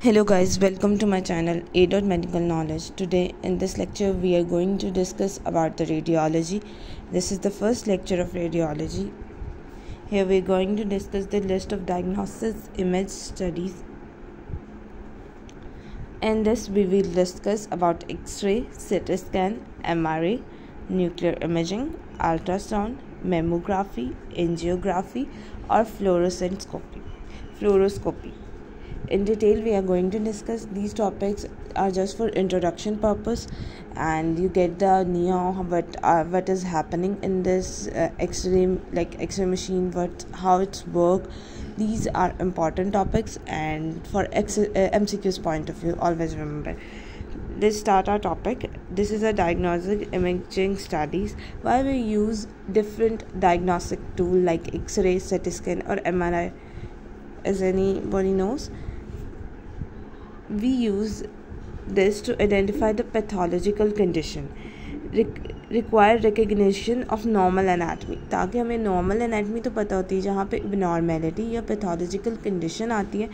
Hello guys, welcome to my channel A. Medical Knowledge. Today in this lecture we are going to discuss about the radiology. This is the first lecture of radiology. Here we are going to discuss the list of diagnosis image studies. In this we will discuss about X-ray, CT scan, MRI, nuclear imaging, ultrasound, mammography, angiography or fluoroscopy. In detail we are going to discuss. These topics are just for introduction purpose and you get the what is happening in this X-ray machine, how it's work. These are important topics, and for MCQ's point of view, always remember. Let's start our topic. This is a diagnostic imaging studies. Why we use different diagnostic tool like X-ray, CT scan or MRI, as anybody knows. We use this to identify the pathological condition, require recognition of normal anatomy, ताकि हमें normal anatomy तो पता होती है, जहाँ पे abnormality या pathological condition आती है.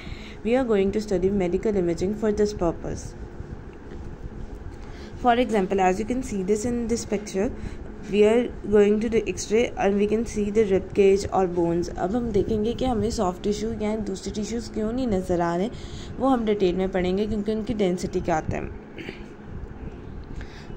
We are going to study medical imaging for this purpose. For example, as you can see this in this picture, we are going to the X-ray and we can see the rib cage और bones. अब हम देखेंगे कि हमें soft tissue या दूसरे tissues क्यों नहीं नज़र आ रहे, वो हम डिटेल में पढ़ेंगे क्योंकि उनकी डेंसिटी क्या आता है.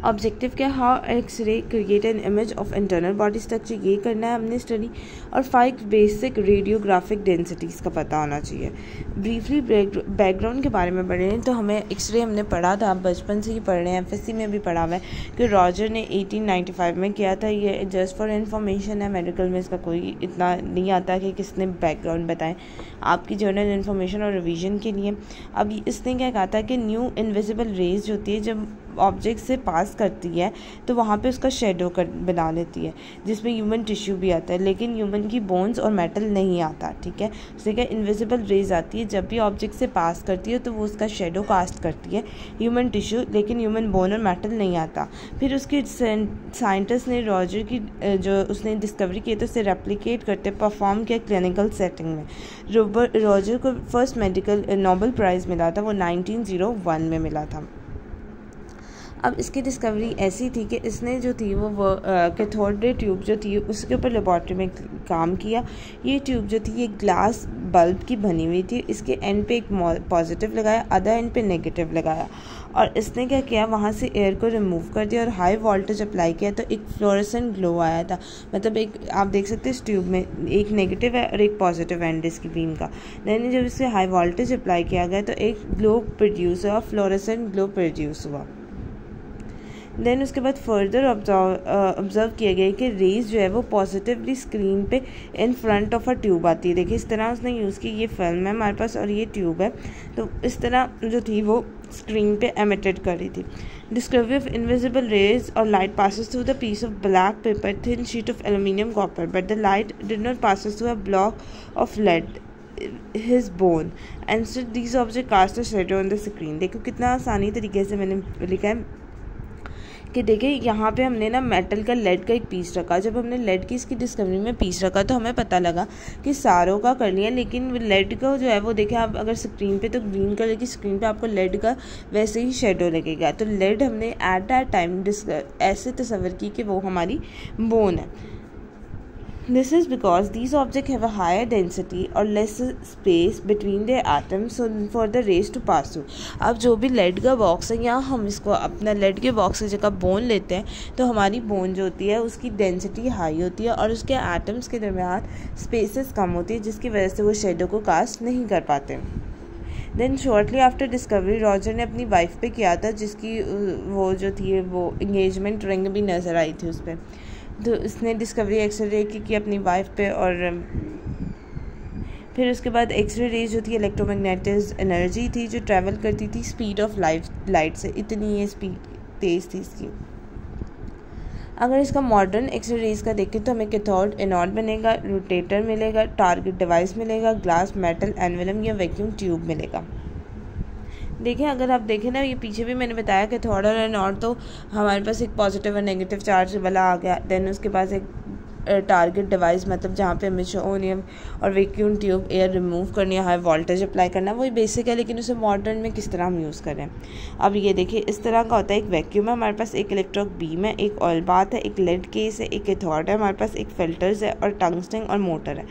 ऑब्जेक्टिव क्या, how X-ray create an image of internal body structure, ये करना है हमने स्टडी. और 5 बेसिक रेडियोग्राफिक डेंसिटीज़ का पता होना चाहिए. ब्रीफली बैकग्राउंड के बारे में पढ़े हैं तो हमें एक्सरे हमने पढ़ा था, बचपन से ही पढ़ रहे हैं, एफएससी में भी पढ़ा हुआ है कि रॉजर ने 1895 में किया था. ये जस्ट फॉर इन्फॉर्मेशन है, मेडिकल में इसका कोई इतना नहीं आता कि किसने बैकग्राउंड बताएं, आपकी जनरल इन्फॉर्मेशन और रिवीजन के लिए. अब इसने क्या कहा था कि न्यू इनविजिबल रेज होती है जब ऑब्जेक्ट से पास करती है तो वहाँ पे उसका शेडो बना लेती है, जिसमें ह्यूमन टिश्यू भी आता है, लेकिन ह्यूमन की बोन्स और मेटल नहीं आता. ठीक है, उससे क्या इनविजिबल रेज आती है, जब भी ऑब्जेक्ट से पास करती है तो वो उसका शेडो कास्ट करती है, ह्यूमन टिश्यू, लेकिन ह्यूमन बोन और मेटल नहीं आता. फिर उसके साइंटिस्ट ने रॉजर की जो उसने डिस्कवरी की तो उसे रेप्लिकेट करते परफॉर्म किया क्लिनिकल सेटिंग में. रॉजर को फर्स्ट मेडिकल नोबेल प्राइज़ मिला था, वो 1901 में मिला था. अब इसकी डिस्कवरी ऐसी थी कि इसने जो थी वो कैथोड रे ट्यूब जो थी उसके ऊपर लेबॉर्ट्री में काम किया. ये ट्यूब जो थी ये ग्लास बल्ब की बनी हुई थी. इसके एंड पे एक पॉजिटिव लगाया, अदर एंड पे नेगेटिव लगाया, और इसने क्या किया, वहाँ से एयर को रिमूव कर दिया और हाई वोल्टेज अप्लाई किया तो एक फ्लोरेसेंट ग्लो आया था. मतलब एक आप देख सकते हैं इस ट्यूब में एक नेगेटिव है और एक पॉजिटिव एंड इसकी बीम का. देन जब इसे हाई वोल्टेज अप्लाई किया गया तो एक ग्लो प्रोड्यूस हुआ, फ्लोरेसेंट ग्लो प्रोड्यूस हुआ. देन उसके बाद फर्दर ऑब्जर्व किया गया कि रेज जो है वो पॉजिटिवली स्क्रीन पे in front of a tube आती है. देखिए इस तरह उसने यूज़ की, ये फिल्म है हमारे पास और ये ट्यूब है, तो इस तरह जो थी वो स्क्रीन पे एमिटेड कर रही थी. डिस्कवरी ऑफ इनविजिबल रेज और light passes through the piece of black paper thin sheet of aluminium copper, but the light did not passes through a block of lead his bone and so these objects cast a shadow on the screen. देखो कितना आसानी तरीके से मैंने लिखा है कि देखिए यहाँ पे हमने ना मेटल का लेड का एक पीस रखा. जब हमने लेड की इसकी डिस्कवरी में पीस रखा तो हमें पता लगा कि सारों का कर लिया, लेकिन लेड का जो है वो देखिए आप अगर स्क्रीन पे तो ग्रीन कलर की स्क्रीन पे आपको लेड का वैसे ही शेडो लगेगा. तो लेड हमने एट दैट टाइम ऐसे तस्वर की कि वो हमारी बोन है. This is because these objects have a higher density or less space between their atoms so for the rays to pass through. अब जो भी लेड का बॉक्स है, यहाँ हम इसको अपना लेड के बॉक्स की जगह बोन लेते हैं तो हमारी बोन जो होती है उसकी डेंसिटी हाई होती है और उसके एटम्स के दरमियान स्पेसेस कम होती है, जिसकी वजह से वो शेडो को कास्ट नहीं कर पाते. Then shortly after discovery Roger ने अपनी वाइफ पे किया था, जिसकी वो जो थी वो इंगेजमेंट रिंग भी नज़र आई थी उस पर. तो इसने डिस्कवरी एक्सरे की अपनी वाइफ पे, और फिर उसके बाद एक्सरे रेज जो थी इलेक्ट्रोमैग्नेटिक एनर्जी थी जो ट्रैवल करती थी स्पीड ऑफ लाइट से, इतनी ये स्पीड तेज़ थी इसकी. अगर इसका मॉडर्न एक्सरे रेज का देखें तो हमें कैथोड एनोड बनेगा, रोटेटर मिलेगा, टारगेट डिवाइस मिलेगा, ग्लास मेटल एनवेलम या वैक्यूम ट्यूब मिलेगा. देखिए अगर आप देखें ना, ये पीछे भी मैंने बताया कि कैथोड और एनोड तो हमारे पास एक पॉजिटिव और नेगेटिव चार्ज वाला आ गया. देन उसके पास एक टारगेट डिवाइस, मतलब जहाँ पे हमें ओनियम और वैक्यूम ट्यूब एयर रिमूव करनी है, हाई वोल्टेज अप्लाई करना है, वही बेसिक है, लेकिन उसे मॉडर्न में किस तरह हम यूज़ करें। अब ये देखिए इस तरह का होता है, एक वैक्यूम है हमारे पास, एक इलेक्ट्रिक बीम है, एक ऑयल बाथ है, एक लेड केस है, एक कैथोड है हमारे पास, एक फिल्टर्स है और टंगस्टन और मोटर है।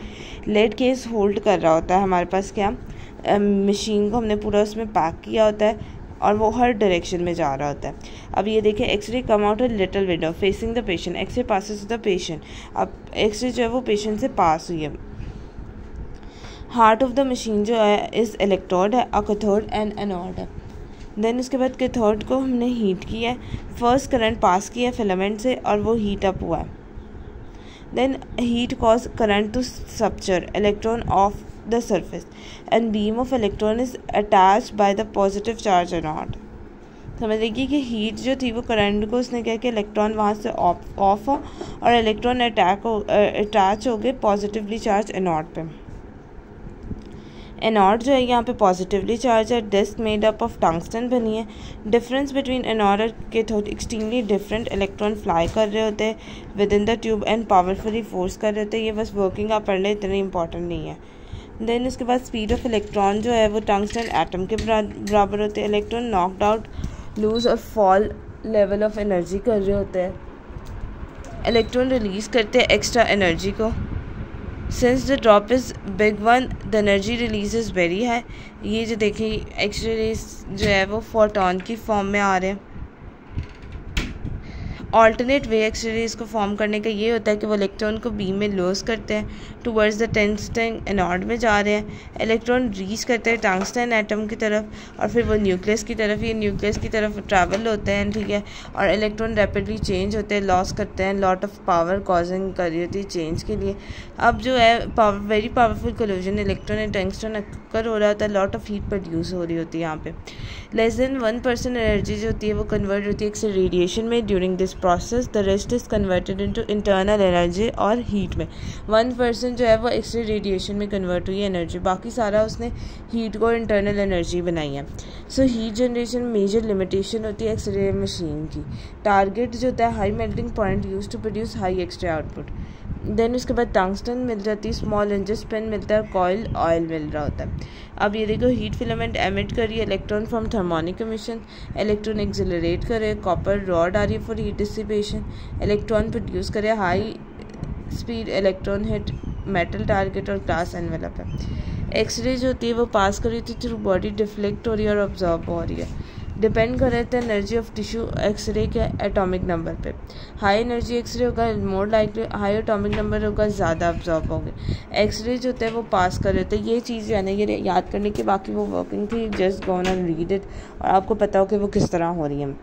लेड केस होल्ड कर रहा होता है हमारे पास क्या, मशीन को हमने पूरा उसमें पैक किया होता है और वो हर डायरेक्शन में जा रहा होता है। अब ये देखिए X-ray come out a little window facing the patient, X-ray passes the patient. अब एक्सरे जो है वो पेशेंट से पास हुई है। हार्ट ऑफ द मशीन जो है इस इलेक्ट्रोड है, अ कैथोड एंड एनोड है। देन उसके बाद कैथोड को हमने हीट किया है, फर्स्ट करंट पास किया है फिलामेंट से और वो हीट अप हुआ है। Then heat cause current to structure electron of the surface and beam of electron is attached by the positive charge anode। समझ लीजिए कि हीट जो थी वो करंट को उसने क्या कि इलेक्ट्रॉन वहाँ से ऑफ हो और इलेक्ट्रॉन अटैच हो गए पॉजिटिवली चार्ज एनोड पे। एनोड जो है यहाँ पे पॉजिटिवली चार्ज है, disk made up of tungsten बनी है। डिफरेंस बिटवीन एनोड और cathode extremely different, electron fly कर रहे होते हैं within the tube and powerfully force कर रहे होते हैं। ये बस वर्किंग आप पढ़ लें, इतनी इंपॉर्टेंट नहीं है। देन उसके बाद स्पीड ऑफ इलेक्ट्रॉन जो है वो टंगस्टन एटम के बराबर होते हैं। इलेक्ट्रॉन नॉकड आउट, लूज और फॉल लेवल ऑफ एनर्जी कर रहे होते हैं। इलेक्ट्रॉन रिलीज करते हैं एक्स्ट्रा एनर्जी को। Since the drop is big one the energy release is very high. ये जो देखिए एक्सरे रेज जो है वो फोटॉन की फॉर्म में आ रहे हैं। ऑल्टरनेट वे एक्सरे रेज को फॉर्म करने का ये होता है कि वो इलेक्ट्रॉन को बीम में लॉस करते हैं, टूवर्ड्स द टंगस्टन एनोड में जा रहे हैं। इलेक्ट्रॉन रीच करते हैं टंगस्टन एटम की तरफ और फिर वो न्यूक्लियस की तरफ, ये न्यूक्लियस की तरफ ट्रैवल होते हैं, ठीक है। और इलेक्ट्रॉन रैपिडली चेंज होते हैं, लॉस करते हैं, लॉट ऑफ पावर कॉजिंग कर रही होती है चेंज के लिए। अब जो है very powerful collision electron and tungsten occur हो रहा होता है, लॉट ऑफ हीट प्रोड्यूस हो रही होती है यहाँ पे। लेस देन 1% एनर्जी जो होती है वो कन्वर्ट होती है एक्सरे रेडिएशन में during this process, the rest is converted into internal energy और हीट में। 1% जो है वो एक्सरे रेडिएशन में कन्वर्ट हुई है एनर्जी, बाकी सारा उसने हीट को इंटरनल एनर्जी बनाई है। So heat generation major limitation होती है एक्सरे मशीन की। टारगेट जो होता है high melting point use to produce high X-ray output. Then उसके बाद टंगस्टन मिल जाती है, स्मॉल इंजेस पेन मिलता है, कॉइल ऑयल मिल रहा होता है। अब ये देखो हीट फिलामेंट एमिट कर रही है electron from thermionic emission, electron accelerate करे, कॉपर रॉड आ रही है for heat dissipation, electron produce करे, high speed electron hit metal target और ग्लास एनवेलप है। एक्सरे जो होती है वो पास कर रही थी थ्रू बॉडी, डिफ्लेक्ट हो रही है और ऑब्जॉर्ब हो रही है। डिपेंड कर रहे थे एनर्जी ऑफ टिश्यू एक्सरे के एटॉमिक नंबर पे। हाई एनर्जी एक्सरे होगा more likely, high atomic number होगा ज़्यादा अब्जॉर्ब होंगे। एक्सरे जो होता है वो पास कर रहे थे, ये चीज़ जो है ना ये याद करने की, बाकी वो वर्किंग थी, just go and read it और आपको पता हो कि वो किस तरह हो रही है।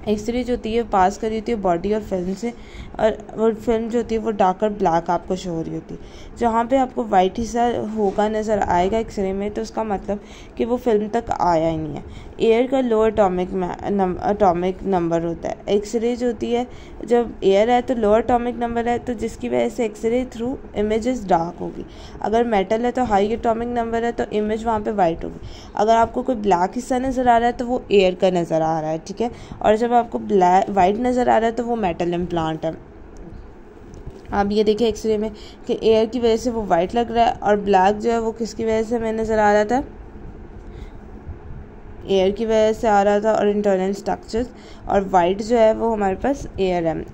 एक्सरे जो होती है पास कर रही होती है बॉडी और फिल्म से, और वो फिल्म जो होती है वो डार्क और ब्लैक आपको शो हो रही होती है। जहाँ पे आपको वाइट हिस्सा होगा नज़र आएगा एक्सरे में, तो उसका मतलब कि वो फिल्म तक आया ही नहीं है। एयर का लो एटॉमिक नंबर होता है। एक्सरे जो होती है जब एयर है तो लो एटॉमिक नंबर है, तो जिसकी वजह से एक्सरे थ्रू इमेजेस डार्क होगी। अगर मेटल है तो हाई एटॉमिक नंबर है तो इमेज वहाँ पे वाइट होगी। अगर आपको कोई ब्लैक हिस्सा नज़र आ रहा है तो वो एयर का नज़र आ रहा है, ठीक है। और जब आपको वाइट नज़र आ रहा है तो वो मेटल इम्प्लांट है। आप ये देखिए एक्सरे में कि एयर की वजह से वो वाइट लग रहा है और ब्लैक जो है वो किसकी वजह से हमें नज़र आ रहा था, एयर की वजह से आ रहा था और इंटरनल स्ट्रक्चर्स, और वाइट जो है वो हमारे पास एयर है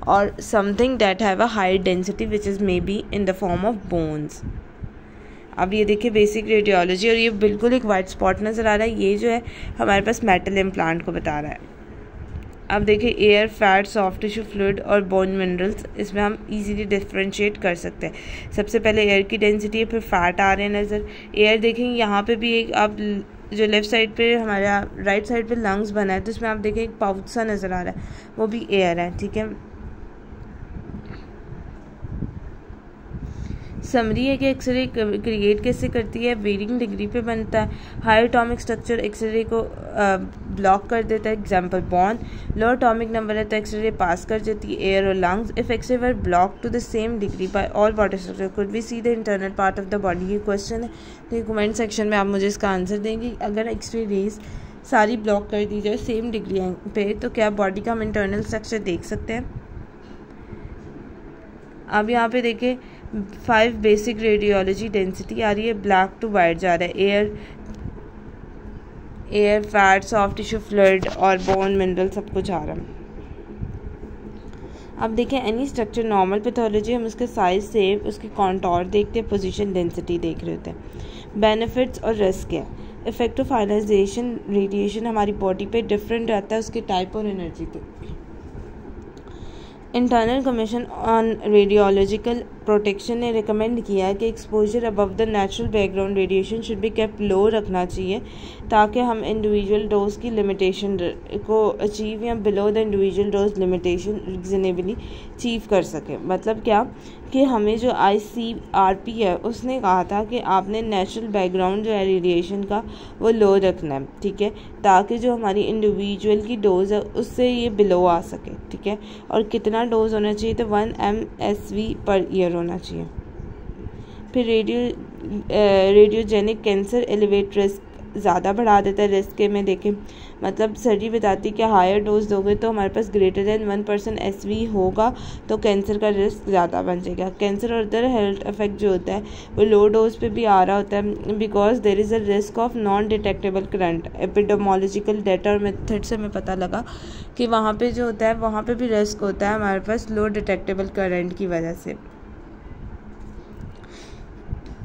और something that have a high density which is may be in the form of bones. अब ये देखिए बेसिक रेडियोलॉजी, और ये बिल्कुल एक वाइट स्पॉट नज़र आ रहा है, ये जो है हमारे पास मेटल इम्प्लांट को बता रहा है। अब देखिए air, fat, soft tissue, fluid और बोन मिनरल्स, इसमें हम इजीली डिफ्रेंशिएट कर सकते हैं। सबसे पहले एयर की डेंसिटी है, फिर फैट आ रहे हैं नज़र। एयर देखेंगे यहाँ पे भी एक, आप जो लेफ़्ट साइड पे हमारा राइट साइड पे लंग्स बना है तो इसमें आप देखें एक पाउच सा नज़र आ रहा है, वो भी एयर है, ठीक है। समरी है कि एक्सरे क्रिएट कैसे करती है, वेरिंग डिग्री पे बनता है। हाई एटॉमिक स्ट्रक्चर एक्सरे को ब्लॉक कर देता है, example bond. Low atomic number है तो एक्सरे पास कर देती है एयर और lungs. If X-ray were block to the same degree by all body structure could we see the internal part of the body. ये क्वेश्चन है, तो comment section में आप मुझे इसका आंसर देंगे। अगर एक्सरे रेज सारी ब्लॉक कर दी जाए सेम डिग्री पे तो क्या बॉडी का हम इंटरनल स्ट्रक्चर देख सकते हैं। अब यहाँ पे देखिए 5 बेसिक रेडियोलॉजी डेंसिटी आ रही है, ब्लैक टू वाइट जा रहा है, air fat soft tissue fluid और बोन मिनरल सब कुछ आ रहा है। अब देखें एनी स्ट्रक्चर नॉर्मल पैथोलॉजी, हम उसके साइज शेप उसके कॉन्टोर देखते हैं, पोजीशन डेंसिटी देख रहे होते हैं। बेनिफिट्स और रिस्क है। इफेक्ट ऑफ आयनाइजेशन रेडिएशन हमारी बॉडी पे डिफरेंट रहता है उसके टाइप और एनर्जी पे। Internal commission on radiological protection ने रिकमेंड किया है कि exposure above the natural background radiation should be kept low रखना चाहिए ताकि हम इंडिविजुअल डोज की लिमिटेशन को अचीव या below the individual dose limitation reasonably achieve कर सकें। मतलब क्या कि हमें जो ICRP है उसने कहा था कि आपने नेचुरल बैकग्राउंड जो है रेडिएशन का वो लो रखना है, ठीक है, ताकि जो हमारी इंडिविजुअल की डोज है उससे ये बिलो आ सके, ठीक है। और कितना डोज होना चाहिए, तो 1 MSV पर ईयर होना चाहिए। फिर रेडियोजेनिक कैंसर एलिवेट रिस्क ज़्यादा बढ़ा देता है रिस्क के में देखें, मतलब सर्जरी बताती है कि हायर डोज दोगे तो हमारे पास ग्रेटर देन 1% SV होगा तो कैंसर का रिस्क ज़्यादा बन जाएगा। कैंसर और अदर हेल्थ इफेक्ट जो होता है वो लो डोज पे भी आ रहा होता है because there is a risk of non detectable current. Epidemiological data और मेथड से हमें पता लगा कि वहाँ पे जो होता है वहाँ पे भी रिस्क होता है हमारे पास लो डिटेक्टेबल करंट की वजह से।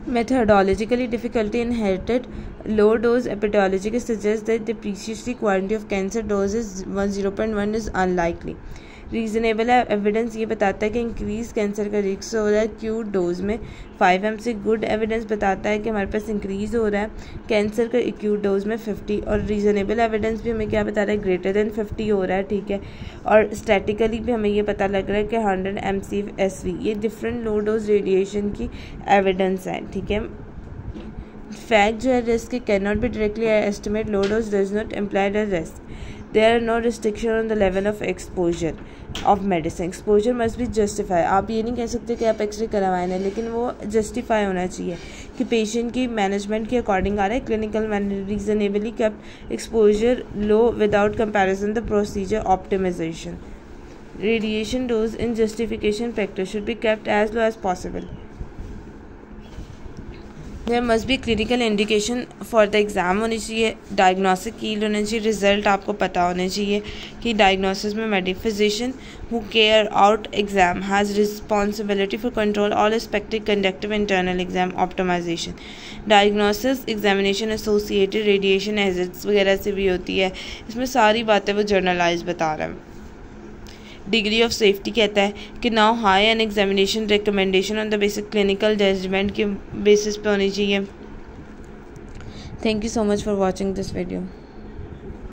Methodologically difficulty inherited low dose epidemiology suggests that the preciously quantity of cancer doses 0.1 is unlikely. Reasonable evidence ये बताता है कि इंक्रीज़ कैंसर का रिस्क हो रहा है एक्यूट डोज में 5 से गुड एविडेंस बताता है कि हमारे पास इंक्रीज़ हो रहा है कैंसर का एक्यूट डोज में 50 और रीज़नेबल एविडेंस भी हमें क्या बता रहा है ग्रेटर देन 50 हो रहा है, ठीक है। और स्टैटिकली भी हमें ये पता लग रहा है कि 100 MCSV ये डिफरेंट लो डोज रेडिएशन की एविडेंस है, ठीक है। फैक्ट जो है risk can not be directly estimate low dose does not imply the risk. There are no restriction on the level of exposure of medicine. Exposure must be justified. आप ये नहीं कह सकते कि आप एक्सरे करवाए ना, लेकिन वो जस्टिफाई होना चाहिए कि पेशेंट की मैनेजमेंट के अकॉर्डिंग आ रहा है। Clinical reasonably kept exposure low without comparison the procedure optimization. Radiation dose in justification factor should be kept as low as possible. There must be clinical indication for the exam होनी चाहिए, diagnostic कील होना चाहिए, result आपको पता होना चाहिए कि डायग्नोसिस में medic physician who care out exam has responsibility for control all aspective conductive internal exam optimisation. Diagnosis examination associated radiation hazards वगैरह से भी होती है, इसमें सारी बातें वो जर्नलाइज बता रहा है। डिग्री ऑफ सेफ्टी कहता है कि now high and examination recommendation on the basic clinical judgment के बेसिस पे होनी चाहिए। Thank you so much for watching this video.